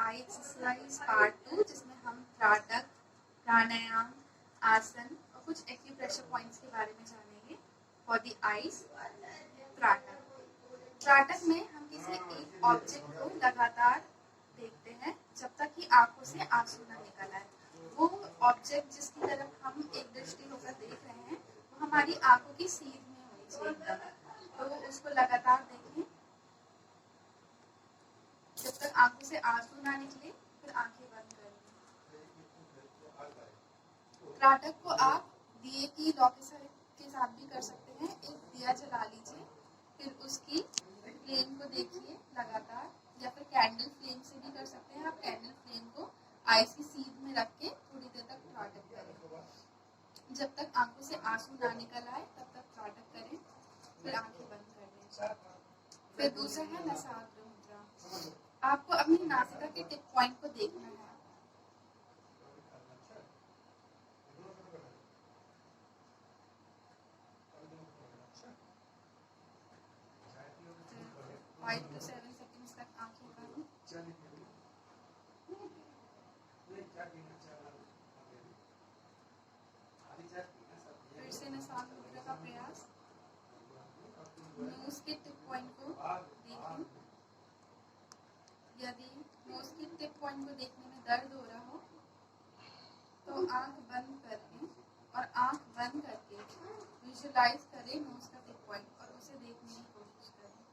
आई exercise part 2, जिसमें हम त्राटक, प्राणायाम, आसन और कुछ एक्यूप्रेशर पॉइंट्स के बारे में जानेंगे। फॉर द आईज, त्राटक में हम किसी एक ऑब्जेक्ट को लगातार देखते हैं जब तक कि आंखों से आंसू न निकल आए। वो ऑब्जेक्ट जिसकी तरफ हम एक दृष्टि होकर देख रहे हैं वो हमारी आंखों की सीध में होनी चाहिए, तो उसको लगातार देखें जब तक आंखों से आंसू ना निकले, फिर आंखें बंद कर लें। त्राटक को आप दिए की लौ के साथ भी कर सकते हैं। एक दिया जला लीजिए, फिर उसकी फ्लेम को देखिए लगातार, या फिर कैंडल फ्लेम से भी कर सकते हैं। आप कैंडल फ्लेम को आईज की सीध में रख के थोड़ी देर तक त्राटक करें। जब तक आंखों से आंसू ना निकल आए तब तक त्राटक करें, फिर आंखें बंद कर दें। फिर दूसरा है नासाग्र मुद्रा। आपको अपनी नासिका के टिप पॉइंट को देखना है। फाइव टू 7 सेकंड्स तक आंखें बंद। फिर से नासाग्र मुद्रा का प्रयास। नोज के टिप पॉइंट को देखें। यदि नोज के टिप पॉइंट को देखने में दर्द हो रहा हो तो आंख बंद कर लें और आंख बंद करके विजुलाइज करें नोज का टिप पॉइंट और उसे देखने की कोशिश करें।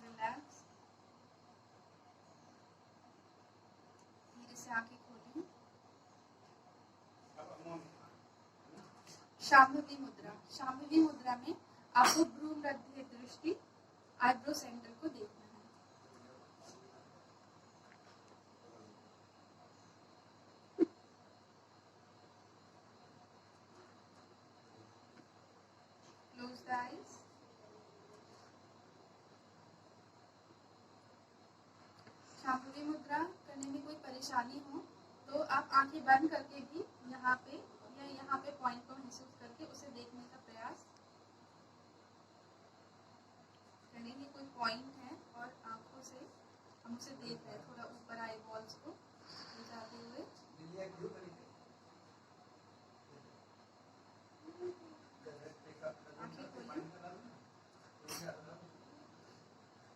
रिलैक्स, धीरे से आंखें खोलें। शांभवी मुद्रा। शांभवी मुद्रा में आपको भ्रू मध्य दृष्टि, आईब्रो सेंटर को देखना है। Close the eyes. शांभवी मुद्रा करने में कोई परेशानी हो तो आप आंखें बंद करके भी यहाँ पे या यहाँ पे पॉइंट को महसूस करके उसे देखने का प्रयास करेंगे। कोई पॉइंट है और आंखों से हम उसे देख रहे हैं, थोड़ा ऊपर आई बॉल्स को ले जाते हुए। आंखें खोलें।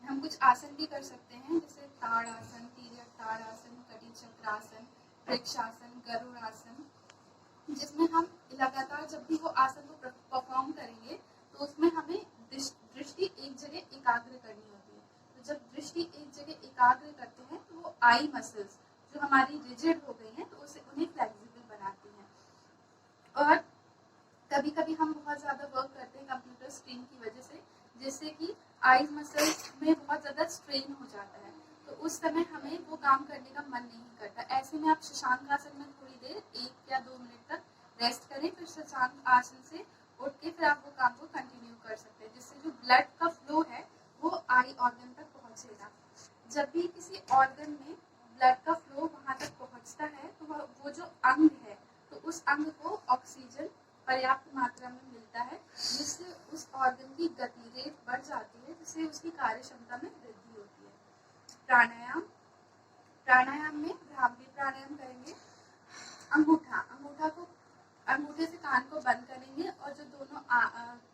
हम कुछ आसन भी कर सकते हैं, जैसे ताड़ आसन, तिर्यक ताड़ आसन, कटी चक्रासन, वृक्षासन, गरुड़ासन, जिसमें हम लगातार जब भी वो आसन को परफॉर्म करेंगे तो उसमें हमें दृष्टि एक जगह एकाग्र करनी होती है। तो जब दृष्टि एक जगह एकाग्र करते हैं तो वो आई मसल्स जो हमारी रिजिड हो गई हैं तो उसे उन्हें फ्लेक्सिबल बनाती हैं। और कभी कभी हम बहुत ज़्यादा वर्क करते हैं कंप्यूटर स्क्रीन की वजह से, जिससे कि आईज मसल्स में बहुत ज़्यादा स्ट्रेन हो जाता है, तो उस समय हमें वो काम करने का मन नहीं करता। ऐसे में आप शशांक आसन में थोड़ी देर 1 या 2 मिनट तक रेस्ट करें, फिर शशांक आसन से उठ के फिर आप वो काम को कंटिन्यू कर सकते हैं, जिससे जो ब्लड का फ्लो है वो आई ऑर्गन तक पहुँचेगा। जब भी किसी ऑर्गन में ब्लड का फ्लो वहाँ तक पहुँचता है तो वो जो अंग है तो उस अंग को ऑक्सीजन पर्याप्त मात्रा में मिलता है, जिससे उस ऑर्गन की गति रेट बढ़ जाती है, जिससे उसकी कार्य क्षमता में वृद्धि होती है। प्राणायाम। प्राणायाम में भ्रामरी प्राणायाम करेंगे। अंगूठे से कान को बंद करेंगे और जो दोनों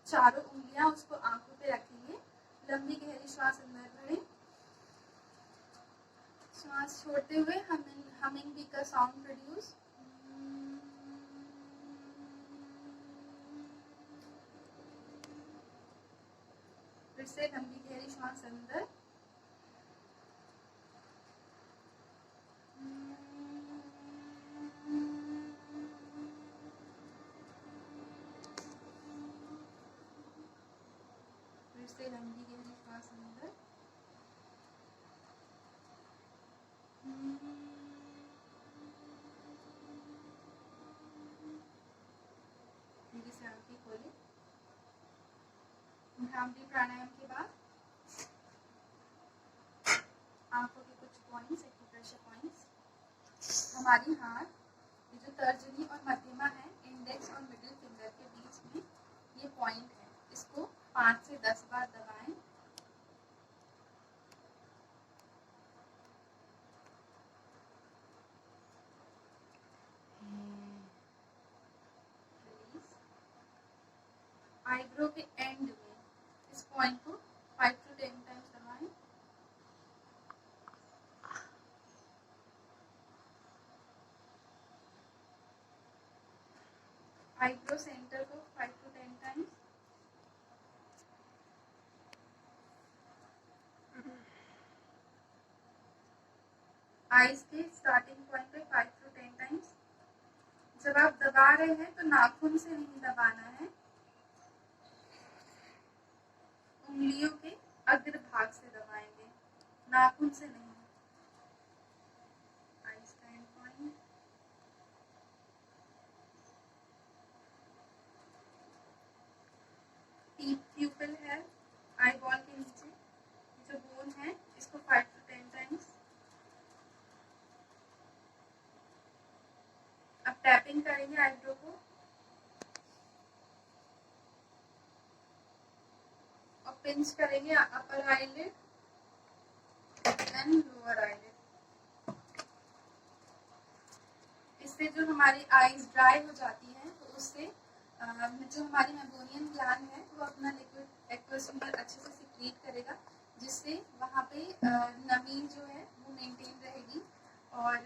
चारों उंगलियां उसको आंखों पे रखेंगे। लंबी गहरी श्वास अंदर भरें, श्वास छोड़ते हुए हमिंग बी का साउंड प्रोड्यूस। फिर से लंबी गहरी श्वास अंदर, फिर से लंबी गहरी श्वास अंदर, धीरे से आंखें खोलें। भ्रामरी प्राणायाम के बाद आंखों के कुछ पॉइंट्स, एक्यूप्रेशर पॉइंट्स। हमारी हाथ, ये जो तर्जनी और मध्यमा है, इंडेक्स और मिडिल फिंगर के बीच में ये पॉइंट है, इसको 5 से 10 बार दबाएं। आईब्रो के एंड में इस पॉइंट को 5 to 10 टाइम्स दबाएं। आईब्रो सेंटर को 5 to 10 टाइम्स। आईज के स्टार्टिंग पॉइंट पे 5 to 10 टाइम्स। जब आप दबा रहे हैं तो नाखून से नहीं दबाना है, उंगलियों के अग्रभाग से दबाएंगे, नाखून से नहीं। आई स्टैंड पॉइंट, टीथ प्यूपिल है आई बॉल के नीचे, जो बोन है इसको 5 to 10 टाइम्स। अब टैपिंग करेंगे आईब्रो को और पिंच करेंगे upper eyelid and lower eyelid. इससे जो हमारी आईज ड्राई हो जाती है तो उससे जो हमारी मेबोनियन ग्लैंड है वो अपना लिक्विड एक्वस फिंगर अच्छे से सिक्रीट करेगा, जिससे वहाँ पे नमी जो है वो मेंटेन रहेगी। और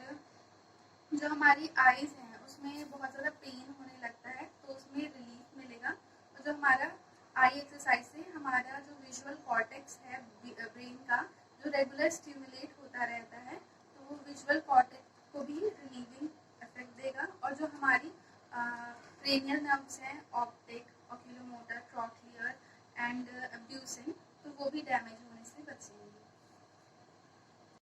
जो हमारी आईज हैं उसमें बहुत ज़्यादा पेन होने लगता है तो उसमें रिलीफ मिलेगा। और जो हमारा आई एक्सरसाइज से हमारा जो विजुअल कॉर्टेक्स है ब्रेन का, जो रेगुलर स्टिमुलेट होता रहता है, तो वो विजुअल कॉर्टेक्स को भी रिलीविंग इफेक्ट देगा। और जो हमारी क्रेनियल नर्व्स हैं, ऑप्टिक, ऑक्यूलोमोटर, ट्रॉक्लियर एंड अब्ड्यूसेंट, तो वो भी डैमेज होने से बचेंगे।